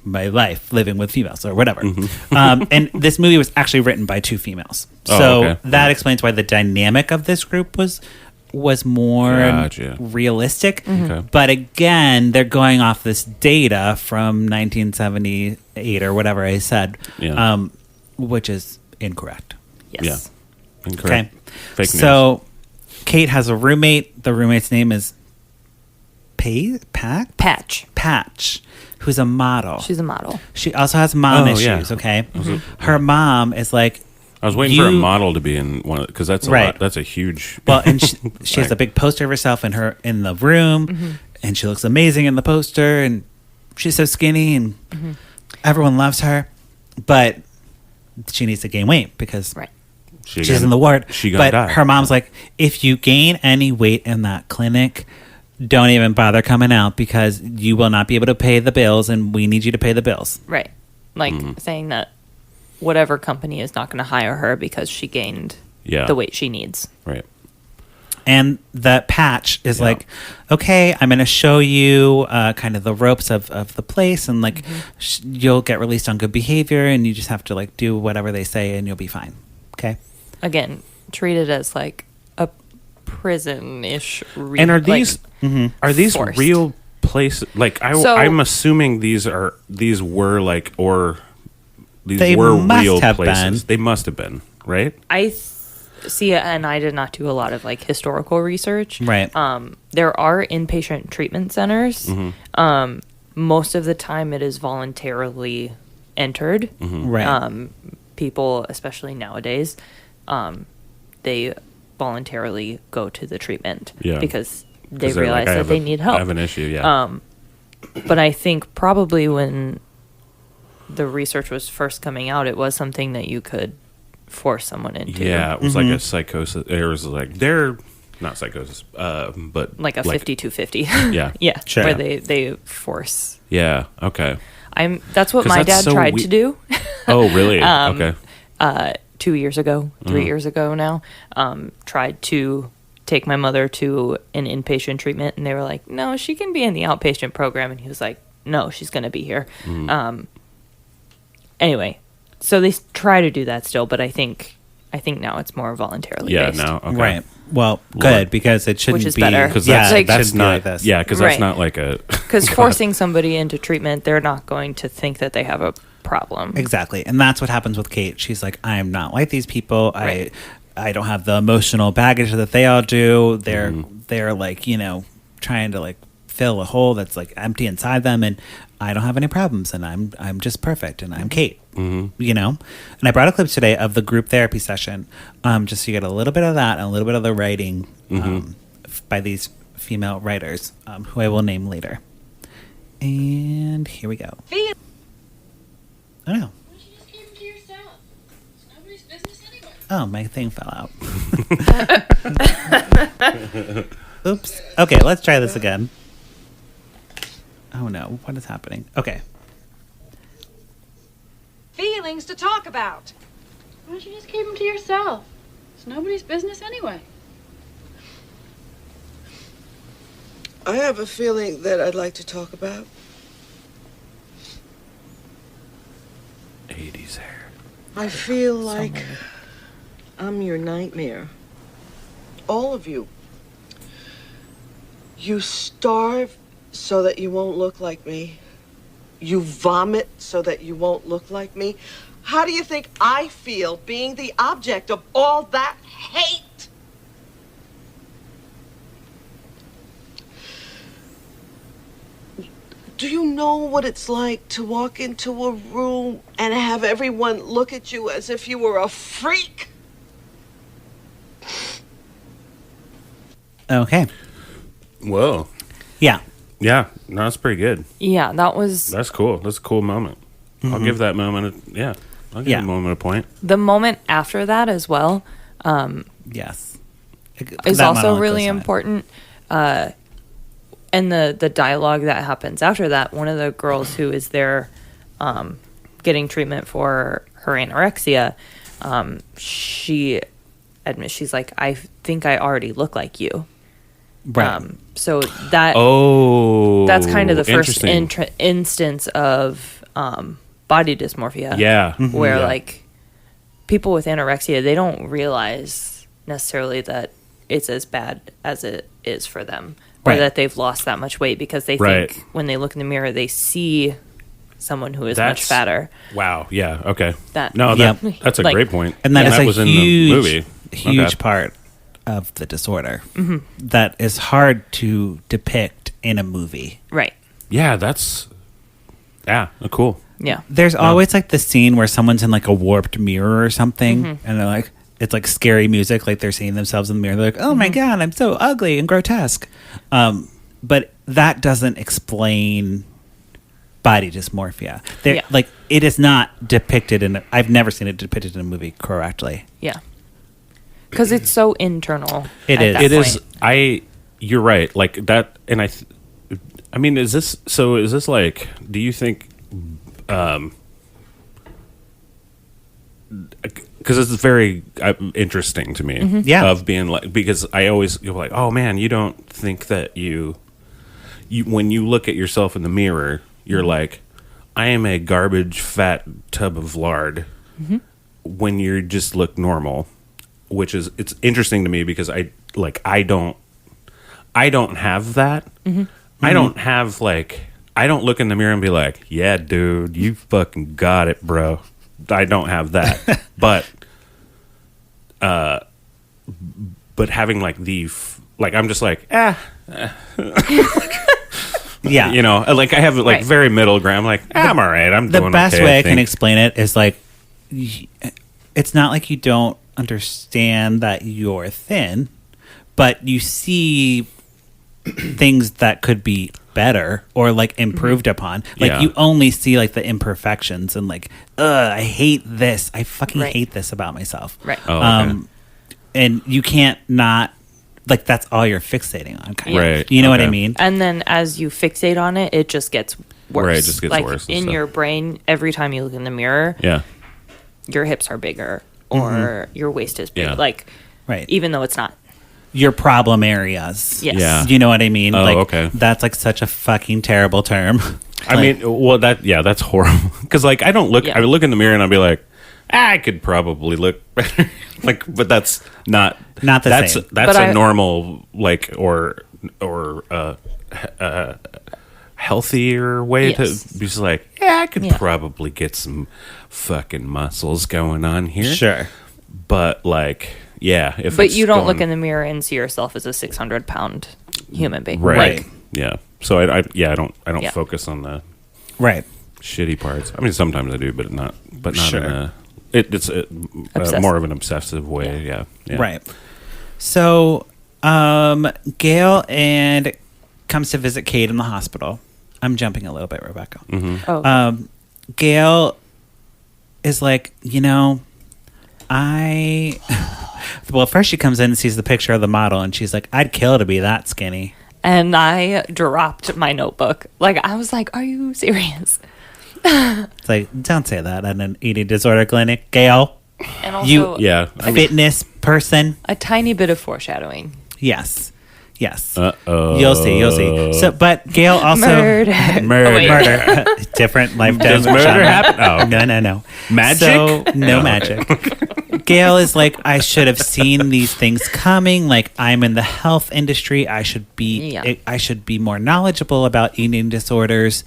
my life living with females or whatever. And this movie was actually written by two females. So that explains why the dynamic of this group was more realistic. But again, they're going off this data from 1978 or whatever I said, which is incorrect. Yes. Yeah. Incorrect. Okay. Fake news. So Kate has a roommate. The roommate's name is Patch, who's a model. She's a model. She also has mom issues, okay? Her mom is like... I was waiting for a model to be in one because that's a lot. That's a huge... Well, and she has a big poster of herself in the room, and she looks amazing in the poster, and she's so skinny, and everyone loves her, but she needs to gain weight because she's in the ward. But her mom's like, if you gain any weight in that clinic... don't even bother coming out because you will not be able to pay the bills, and we need you to pay the bills. Right. Like saying that whatever company is not going to hire her because she gained the weight she needs. Right. And the Patch is like, okay, I'm going to show you kind of the ropes of the place, and like you'll get released on good behavior, and you just have to like do whatever they say, and you'll be fine. Okay. Again, treat it as like a prison-ish. And are these forced. real places? Like I'm assuming these were real places. They must have been, right? I see, and I did not do a lot of like historical research. Right. There are inpatient treatment centers. Most of the time, it is voluntarily entered. Right. People, especially nowadays, they voluntarily go to the treatment because they realize that they need help. I have an issue, But I think probably when the research was first coming out, it was something that you could force someone into. Yeah, it was like a psychosis. It was like they're not psychosis, but Like a 50-50. Yeah. Yeah. Sure. Where they force. Yeah. Okay. That's what 'Cause my that's dad so tried to do. Oh, really? Okay. 2 years ago, 3 years ago now, tried to take my mother to an inpatient treatment, and they were like, no, she can be in the outpatient program. And he was like, no, she's going to be here. Anyway, so they try to do that still, but I think now it's more voluntarily Yeah. based. Now. Okay. Right. Well, good, because it shouldn't Which is be. better. Because Yeah, that's, it that's shouldn't be not. like this. Yeah. Because that's Right. not like a. Because forcing somebody into treatment, they're not going to think that they have a problem. Exactly. And that's what happens with Kate. She's like, I am not like these people. Right. I don't have the emotional baggage that they all do. They're like, trying to like fill a hole that's like empty inside them, and I don't have any problems, and I'm just perfect, and I'm Kate. And I brought a clip today of the group therapy session, just so you get a little bit of that and a little bit of the writing by these female writers, who I will name later. And here we go. Oh no. Oh, my thing fell out. Oops. Okay, let's try this again. Oh no, what is happening? Okay. Feelings to talk about. Why don't you just keep them to yourself? It's nobody's business anyway. I have a feeling that I'd like to talk about. 80s hair. I feel like I'm your nightmare. All of you. You starve so that you won't look like me. You vomit so that you won't look like me. How do you think I feel being the object of all that hate? Do you know what it's like to walk into a room and have everyone look at you as if you were a freak? Okay. Whoa. Yeah. Yeah. No, that's pretty good. Yeah, that was That's cool. That's a cool moment. I'll give that moment. I'll give Yeah. a moment a point. the moment after that as well. Yes. Is That also monologue really goes on. important. And the dialogue that happens after that, one of the girls who is there getting treatment for her anorexia, she admits, she's like, I think I already look like you. Right. So that that's kind of the first interesting. instance of body dysmorphia. Yeah. Where Yeah. like people with anorexia, they don't realize necessarily that it's as bad as it is for them, or Right. that they've lost that much weight, because they Right. think when they look in the mirror, they see someone who is much fatter. Wow. Yeah. Okay. That- No, Yep. that's a Like- great point. And that is that a was huge, in the movie. huge Okay. part of the disorder that is hard to depict in a movie. Right. Yeah, that's cool. Yeah. There's always like the scene where someone's in like a warped mirror or something, and they're like, it's like scary music, like they're seeing themselves in the mirror. They're like, oh my God, I'm so ugly and grotesque. But that doesn't explain body dysmorphia. Yeah. Like, it is not depicted I've never seen it depicted in a movie correctly. Yeah. Because it's so internal. It at is. that It is. point. You're right. Like that, and I mean, is this like? Do you think? Because it's very interesting to me. Yeah. Of being like, because I always go like, oh man, you don't think that you when you look at yourself in the mirror, you're like, I am a garbage fat tub of lard. When you just look normal. Which is, it's interesting to me because I don't have that. I don't have like, I don't look in the mirror and be like, yeah, dude, you fucking got it, bro. I don't have that. but having like I'm just like, Yeah. you know, like I have like Right. very middle ground. I'm like, I'm all right. I'm The doing best okay, way I can think. explain it is like, it's not like you don't understand that you're thin, but you see things that could be better or like improved upon. Like Yeah. you only see like the imperfections and like, I hate this. I fucking Right. hate this about myself. Right. Oh, okay. And you can't not like that's all you're fixating on. Kind of. Right. You know what I Okay. mean? And then as you fixate on it, it just gets worse. Right, it just gets like, worse and in stuff. your brain, every time you look in the mirror, Yeah. your hips are bigger or your waist is big. Yeah. Like, Right. even though it's not. Your problem areas. Yes. Yeah. You know what I mean? Oh, like, okay. That's like such a fucking terrible term. I mean, well, that's horrible. Because like I don't look. Yeah. I look in the mirror and I'll be like, I could probably look better. Like, but that's not Not the that's same. that's But a I- normal like or healthier way Yes. to be just like, I could Yeah. probably get some fucking muscles going on here. Sure. But like, yeah, if But it's you don't look going- in the mirror and see yourself as a 600-pound human being. right. Like, Yeah. So I don't Yeah. focus on the Right. shitty parts. I mean, sometimes I do, but not Sure. in a. It's Obsessive. more of an obsessive way. Yeah. Right. So, Gail and comes to visit Kate in the hospital. I'm jumping a little bit, Rebecca. oh, Gail is like, well, first she comes in and sees the picture of the model, and she's like, I'd kill to be that skinny. and I dropped my notebook. Like, I was like, are you serious? It's like, don't say that at an eating disorder clinic, Gail. And also, You- Yeah. Fitness person. a tiny bit of foreshadowing. Yes. Uh-oh. You'll see. So, but Gail also Murder. Murder. Oh, wait. murder. Different lifetime. Does murder genre. happen? Oh. No. Magic? So, no Oh, magic. Gail is like, I should have seen these things coming. Like, I'm in the health industry. I should be. Yeah. I should be more knowledgeable about eating disorders.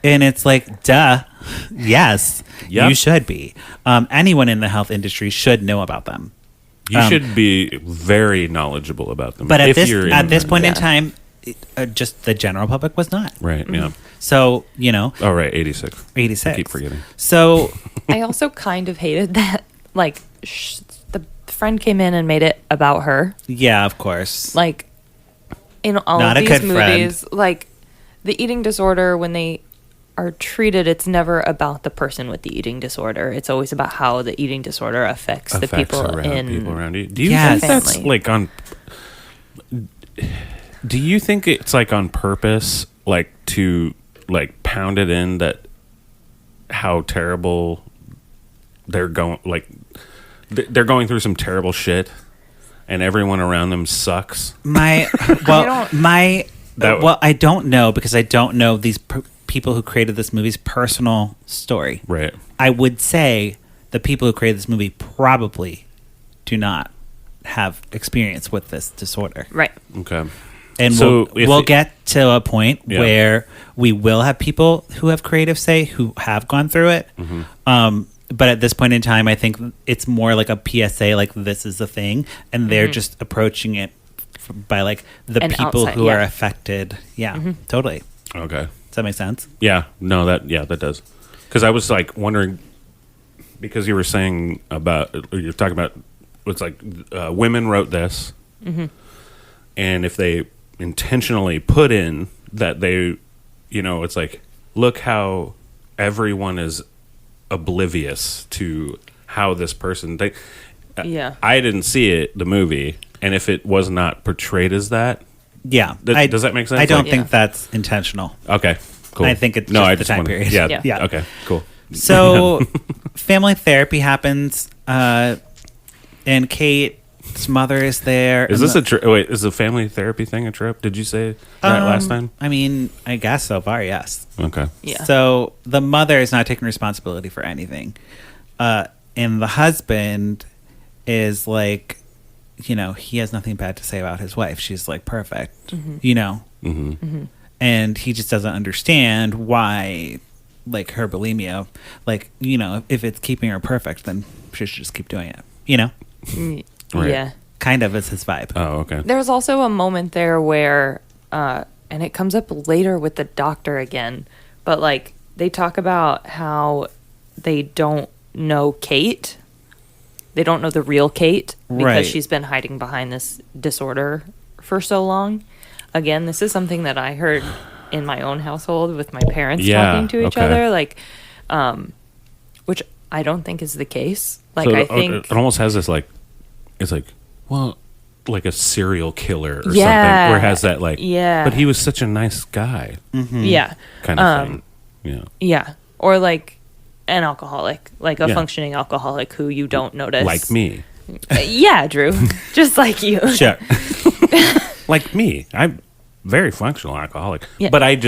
And it's like, duh. Yes, Yep. you should be. Anyone in the health industry should know about them. You should be very knowledgeable about them. But at if this you're at this point in Yeah. time, just the general public was not. right? Yeah. So Oh, right. 86. 86. I keep forgetting. So I also kind of hated that. Like, the friend came in and made it about her. yeah, of course. Like, in all Not a of these good friend. movies, like, the eating disorder, when they are treated, it's never about the person with the eating disorder. It's always about how the eating disorder affects the people people around you. Do you Yes. think that's Family. like on? Do you think it's like on purpose, like to like pound it in that how terrible they're going? Like they're going through some terrible shit, and everyone around them sucks. I don't know because I don't know these people who created this movie's personal story. Right. I would say the people who created this movie probably do not have experience with this disorder. Right. Okay. And So if we'll it- get to a point Yeah. where we will have people who have creative say who have gone through it. Mm-hmm. But at this point in time, I think it's more like a PSA, like this is the thing, and they're just approaching it by like the And people outside, who yeah. are affected. Yeah, totally. Okay. Does that make sense? Yeah. No. That does. Because I was like wondering, because you were saying about, or you're talking about, it's like women wrote this, and if they intentionally put in that they, it's like, look how everyone is oblivious to how this person. Yeah. I didn't see it, the movie, and if it was not portrayed as that, Yeah. does that make sense? I don't Like- think Yeah. that's intentional. okay, cool. I think it's just the time wanted- period. Yeah. Yeah. Okay. Cool. So, family therapy happens, and Kate's mother is there. Is and this a trip? Wait, is the family therapy thing a trip? Did you say that last time? I mean, I guess so far, yes. Okay. Yeah. So the mother is not taking responsibility for anything, and the husband is like, he has nothing bad to say about his wife. She's like perfect, and he just doesn't understand why, like her bulimia, like if it's keeping her perfect, then she should just keep doing it. Right. Yeah. Kind of is his vibe. Oh, okay. There's also a moment there where, and it comes up later with the doctor again, but like they talk about how they don't know Kate. They don't know the real Kate because Right. she's been hiding behind this disorder for so long. Again, this is something that I heard in my own household with my parents talking to each other, like, which I don't think is the case. Like, so I think it almost has this like, it's like, well, like a serial killer or something, where it has that like, but he was such a nice guy, kind of thing, or like an alcoholic, like a functioning alcoholic who you don't notice, like me. Drew, just like you. Sure. Like me, I'm very functional alcoholic, but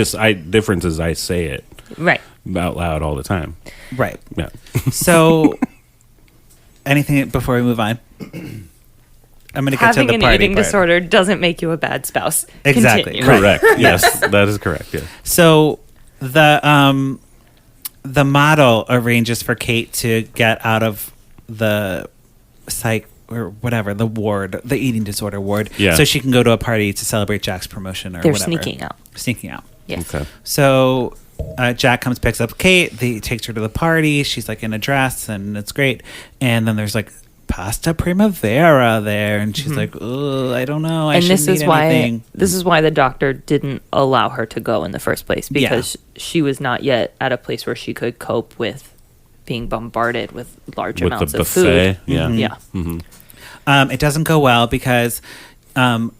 difference is I say it out loud all the time. Right. Yeah. So, anything before we move on? I'm going to get to the party. Having an eating disorder doesn't make you a bad spouse. Exactly. Continue. Correct. Yes, that is correct. Yeah. So the model arranges for Kate to get out of the psych or whatever, the ward, the eating disorder ward, so she can go to a party to celebrate Jack's promotion or whatever. They're sneaking out. Yes. Okay. So Jack comes, picks up Kate. He takes her to the party. She's like in a dress, and it's great. And then there's like pasta primavera there, and she's like, "Oh, I don't know. I shouldn't eat anything." This is why the doctor didn't allow her to go in the first place, because she was not yet at a place where she could cope with being bombarded with large amounts of food. It doesn't go well because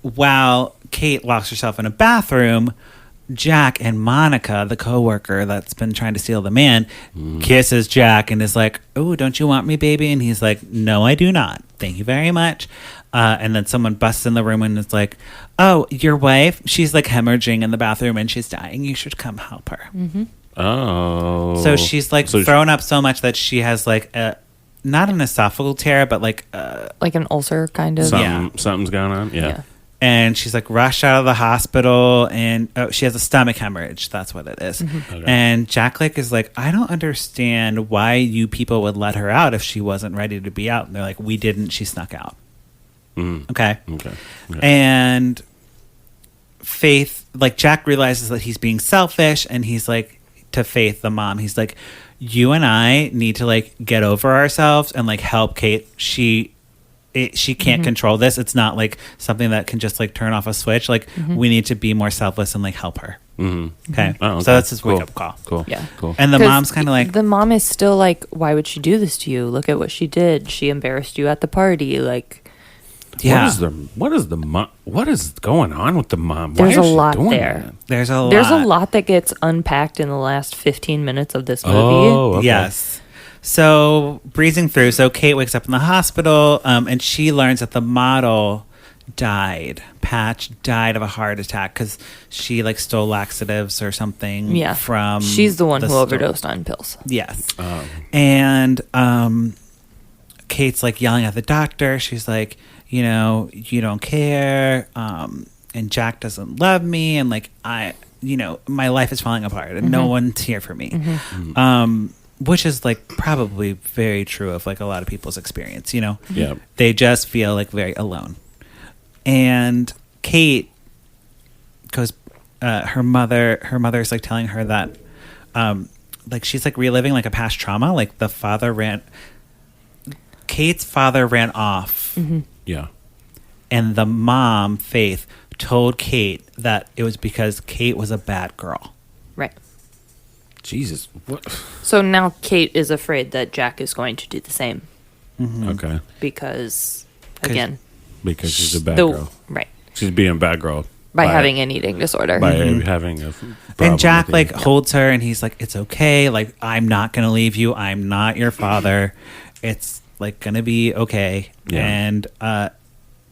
while Kate locks herself in a bathroom, Jack and Monica, the coworker that's been trying to steal the man, kisses Jack and is like, "Oh, don't you want me, baby?" And he's like, "No, I do not. Thank you very much." And then someone busts in the room and is like, "Oh, your wife? She's like hemorrhaging in the bathroom and she's dying. You should come help her." Oh. So she's like thrown up so much that she has like not an esophageal tear, but like an ulcer kind of. Something's going on. Yeah. And she's like rushed out of the hospital, and she has a stomach hemorrhage. That's what it is. Okay. And Jack like is like, "I don't understand why you people would let her out if she wasn't ready to be out." And they're like, "We didn't. She snuck out." Okay. And Faith, like Jack realizes that he's being selfish, and he's like to Faith, the mom, he's like, "You and I need to like get over ourselves and like help Kate. She can't control this. It's not like something that can just like turn off a switch. Like we need to be more selfless and like help her." Okay. Oh, okay. So that's his wake up call. Cool. Yeah. Cool. And the mom's kind of like, the mom is still like, "Why would she do this to you? Look at what she did. She embarrassed you at the party." Like, what is going on with the mom? There's a lot there. That? There's a lot that gets unpacked in the last 15 minutes of this movie. Oh, okay. Yes. So breezing through. So Kate wakes up in the hospital, and she learns that the model died. Patch died of a heart attack because she like stole laxatives or something. Yeah. From she's the one who overdosed on pills. Yes. And Kate's like yelling at the doctor. She's like, "You know, you don't care. And Jack doesn't love me. And like my life is falling apart, and no one's here for me." Which is like probably very true of like a lot of people's experience, Yeah. They just feel like very alone. And Kate goes, her mother's like telling her that, like she's like reliving like a past trauma. Like Kate's father ran off. Yeah. And the mom, Faith, told Kate that it was because Kate was a bad girl. Right. Jesus. What? So now Kate is afraid that Jack is going to do the same. Okay. Because she's a bad girl. Right. She's being a bad girl. By having an eating disorder. By having a problem. And Jack like holds her and he's like, "It's okay. Like, I'm not going to leave you. I'm not your father. It's like going to be okay." Yeah. And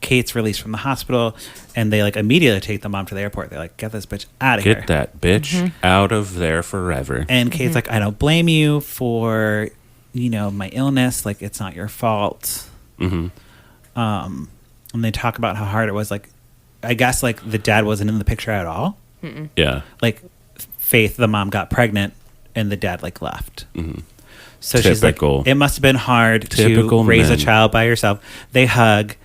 Kate's released from the hospital, and they like immediately take the mom to the airport. They're like, "Get this bitch out of here. Get that bitch out of there forever." And Kate's like, "I don't blame you for, my illness. Like, it's not your fault." And they talk about how hard it was. Like, I guess like the dad wasn't in the picture at all. Yeah. Like Faith, the mom, got pregnant, and the dad like left. So she's like, it must have been hard to raise a child by yourself. They hug.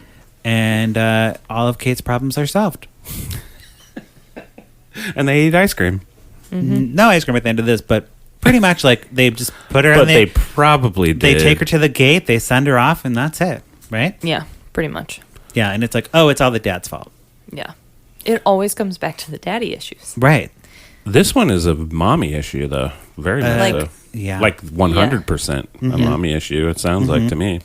And all of Kate's problems are solved. And they eat ice cream. No ice cream at the end of this, but pretty much like they just put her. But they probably did. They take her to the gate, they send her off, and that's it, right? Yeah, pretty much. Yeah, and it's like, oh, it's all the dad's fault. Yeah, it always comes back to the daddy issues. Right. This one is a mommy issue, though. Very much so. Yeah. Like 100% a mommy issue, it sounds like to me.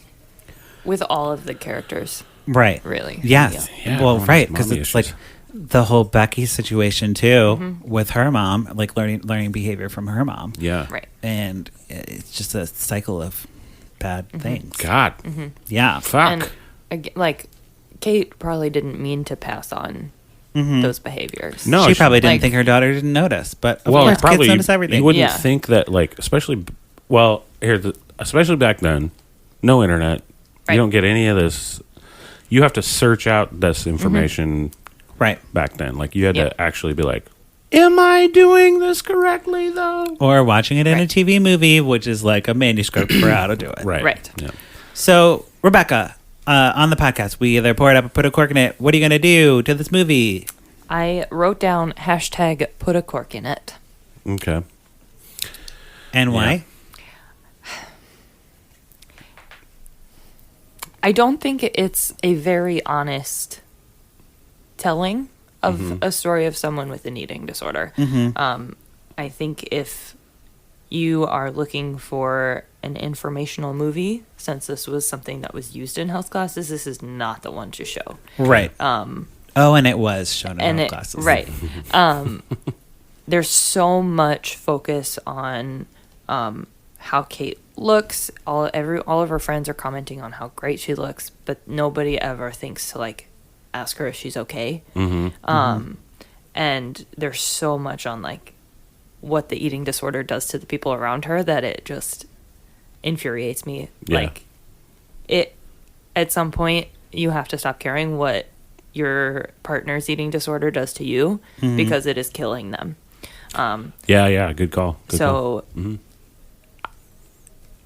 With all of the characters. Right. Really. Yes. Yeah, Well, mommy right. Because it's issues. like the whole Becky situation, too, with her mom, like learning behavior from her mom. Yeah. Right. And it's just a cycle of bad things. God. Yeah. Fuck. And like, Kate probably didn't mean to pass on those behaviors. No, She probably didn't like- think her daughter didn't notice, but of well, course, probably kids notice everything. you wouldn't Yeah. think that, like, especially back then, no internet. Right. You don't get any of this. You have to search out this information Right. back then. Like, you had Yep. to actually be like, am I doing this correctly, though? Or watching it in a Right. TV movie, which is like a manuscript for how to do it. Right. Right. Yeah. So, Rebekah, on the podcast, we either pour it up or put a cork in it. What are you going to do to this movie? I wrote down hashtag put a cork in it. Okay. And why? I don't think it's a very honest telling of a story of someone with an eating disorder. I think if you are looking for an informational movie, since this was something that was used in health classes, this is not the one to show. Right. And it was shown in And health it, classes. right. There's so much focus on how Kate looks. All of her friends are commenting on how great she looks, but nobody ever thinks to like ask her if she's okay. And there's so much on like what the eating disorder does to the people around her that it just infuriates me. Yeah. Like it at some point you have to stop caring what your partner's eating disorder does to you because it is killing them. Yeah. Good call. Good call. So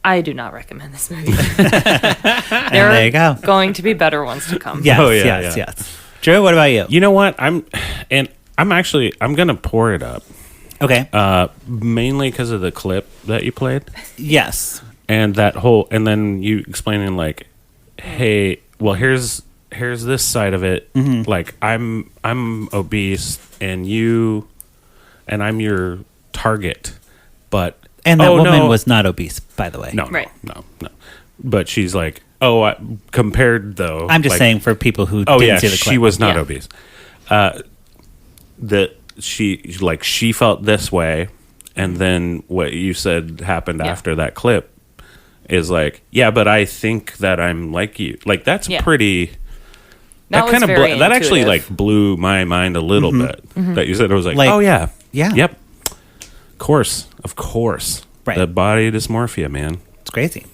I do not recommend this movie. There you go. Going to be better ones to come. Yes, Oh, yeah. yes. Drew, what about you? You know what? I'm gonna pour it up. Okay. Mainly because of the clip that you played, Yes. and then you explaining like, hey, well, here's this side of it. Like, I'm obese, and I'm your target, but And that woman no. was not obese, by the way. no, Right. no. But she's like, compared though. I'm just like, saying for people who Oh didn't yeah, see the clip. she was not Yeah. obese. That she felt this way, and then what you said happened Yeah. after that clip is like, yeah, but I think that I'm like you. Like, that's Yeah. pretty. That was kind of very that actually intuitive. like blew my mind a little bit. That you said. I was like, Like, oh yeah, yeah. yep, of course, Right. The body dysmorphia, man. It's crazy.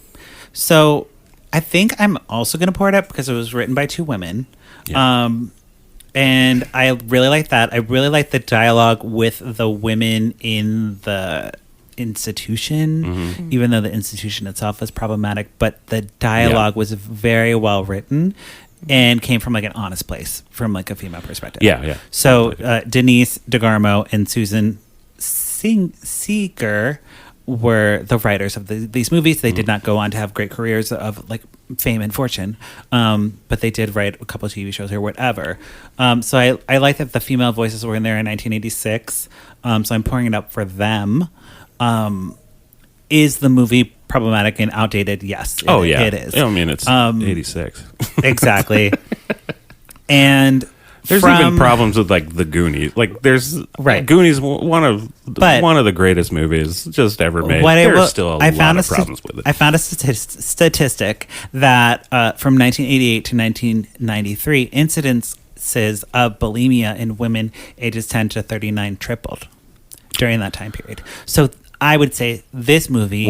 So I think I'm also going to pour it up because it was written by two women. Yeah. And I really like that. I really like the dialogue with the women in the institution, even though the institution itself is problematic. But the dialogue was very well written and came from like an honest place, from like a female perspective. Yeah. So Denise DeGarmo and Susan Seeger were the writers of these movies. They did not go on to have great careers of like fame and fortune, but they did write a couple of TV shows or whatever. So I like that the female voices were in there in 1986. So I'm pouring it up for them. Is the movie problematic and outdated? Yes. It is. I mean, it's 86. Exactly. And There's even problems with like the Goonies. Like, there's Right. Goonies, one of the greatest movies just ever made. There's still a lot of problems with it. I found a statistic that from 1988 to 1993, incidences of bulimia in women ages 10 to 39 tripled during that time period. So I would say this movie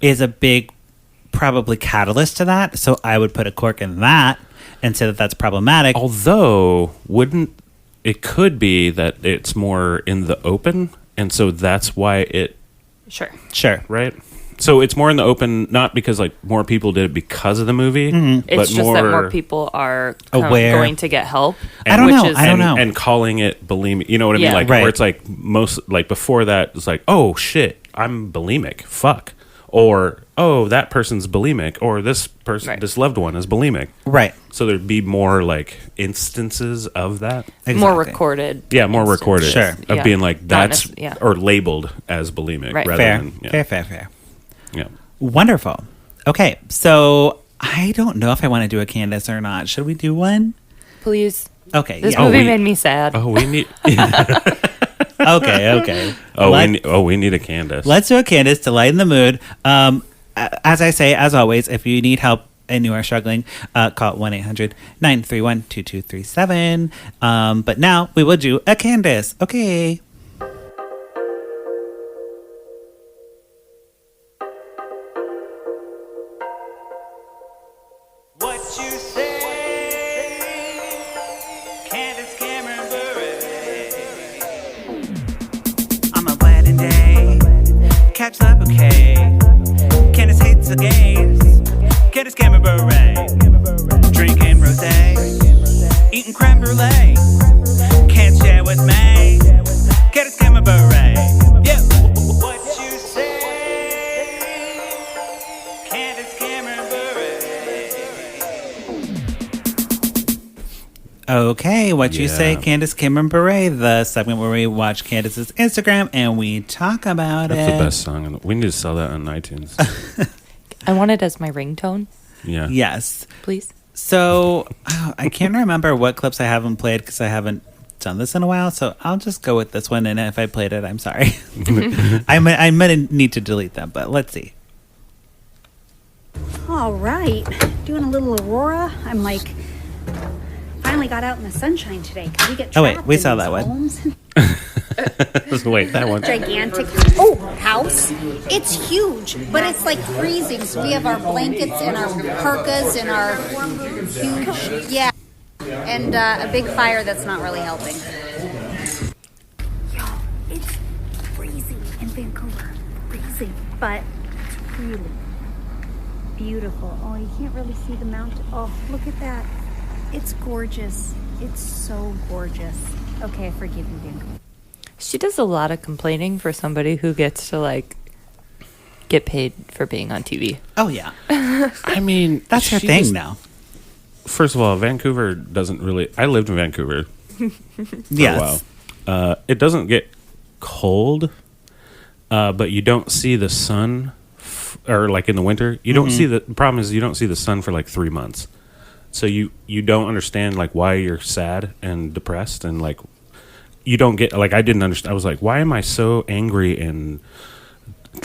is a big, probably catalyst to that. So I would put a cork in that and say that that's problematic. Although, it could be that it's more in the open, and so that's why it... Sure. Right? So it's more in the open, not because like more people did it because of the movie, but It's just that more people are aware, going to get help. I don't know. And calling it bulimia. You know what I mean? Yeah. Like, Right. where it's like most, like before that, it's like, oh shit, I'm bulimic. Fuck. or oh, that person's bulimic, or this person, Right. this loved one is bulimic. Right. So there'd be more like instances of that. More Exactly. recorded. Yeah, more instance. recorded. Sure. Of Yeah. being like Not that's or labeled as bulimic Right. rather Fair. than yeah. Fair. Yeah. Wonderful. Okay, so I don't know if I want to do a Candace or not. Should we do one? Please. Okay. This yeah. movie we- made me sad. Oh, we need. Okay. We need a Candace. Let's do a Candace to lighten the mood. As I say, as always, if you need help and you are struggling, call 1-800-931-2237. But now we will do a Candace. Okay. What you say, Candace Cameron Bure. On my wedding day, catch the bouquet. Candace hates the gays. Candace Cameron Bure. Drinking rosé, eating creme brulee. Can't share with me. Candace Cameron Bure. Yeah. What you say, Candace Cameron Bure. Okay, what you say, Yeah. Candace Cameron Bure, the segment where we watch Candace's Instagram and we talk about That's it. the best song. We need to sell that on iTunes. I want it as my ringtone, Yeah. Yes. please. So I can't remember what clips I haven't played because I haven't done this in a while. So I'll just go with this one. And if I played it, I'm sorry. I might need to delete them, but let's see. All right, doing a little Aurora. I'm like, finally got out in the sunshine today. 'Cause we get Oh, wait, trapped we in saw these that one. homes. Wait, that one. Gigantic. House. It's huge, but it's like freezing. So we have our blankets and our parkas and our huge, and a big fire that's not really helping. Yo, it's freezing in Vancouver. Freezing, but it's really beautiful. Oh, you can't really see the mountain. Oh, look at that. It's gorgeous. It's so gorgeous. Okay, I forgive you, Vancouver. She does a lot of complaining for somebody who gets to like get paid for being on TV. Oh, yeah. I mean, That's her she thing just- now. First of all, Vancouver doesn't really. I lived in Vancouver for Yes. a while. It doesn't get cold, but you don't see the sun, or like in the winter, you don't see the problem is you don't see the sun for like 3 months. So you don't understand like why you're sad and depressed and like you don't get like I didn't understand. I was like, why am I so angry and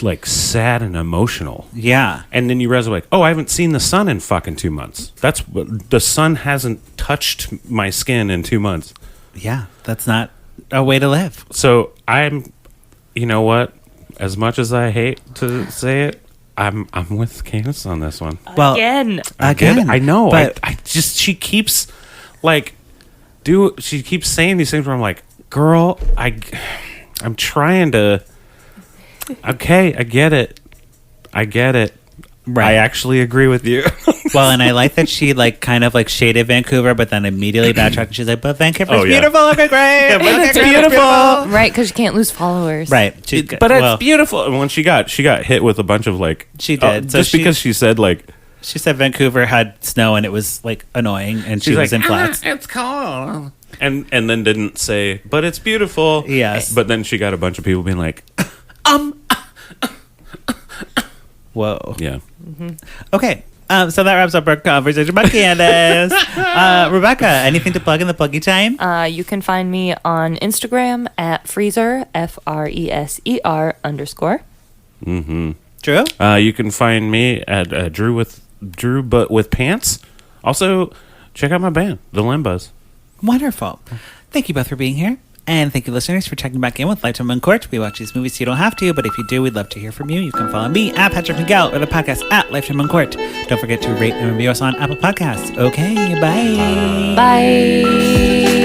like sad and emotional? Yeah. And then you realize like, oh, I haven't seen the sun in fucking 2 months. That's the sun hasn't touched my skin in 2 months. Yeah. That's not a way to live. So I'm, you know what? As much as I hate to say it, I'm with Candace on this one. Well, Again. again. I know. But I just she keeps like she keeps saying these things where I'm like, girl, I'm trying to. Okay, I get it. Right. I actually agree with you. Well, and I like that she like kind of like shaded Vancouver, but then immediately backtracked and she's like, "But Vancouver's Oh, yeah. beautiful. Okay, great. It's beautiful. Right, because you can't lose followers. Right. But it's beautiful. And when she got hit with a bunch of like She did. So just because she said like She said Vancouver had snow and it was like annoying, and she she's was like in flats. it's cold, and then didn't say, but it's beautiful. Yes. But then she got a bunch of people being like, Whoa. yeah. Okay. So that wraps up our conversation about Candace. Rebecca, anything to plug in the pluggy time? You can find me on Instagram at Freezer, FRESER _. Mm-hmm. Drew? You can find me at Drew but with pants. Also, check out my band, The Limbas. Wonderful. Thank you both for being here. And thank you, listeners, for checking back in with Lifetime in Court. We watch these movies so you don't have to, but if you do, we'd love to hear from you. You can follow me at Patrick Miguel or the podcast at Lifetime in Court. Don't forget to rate and review us on Apple Podcasts. Okay, bye. Bye.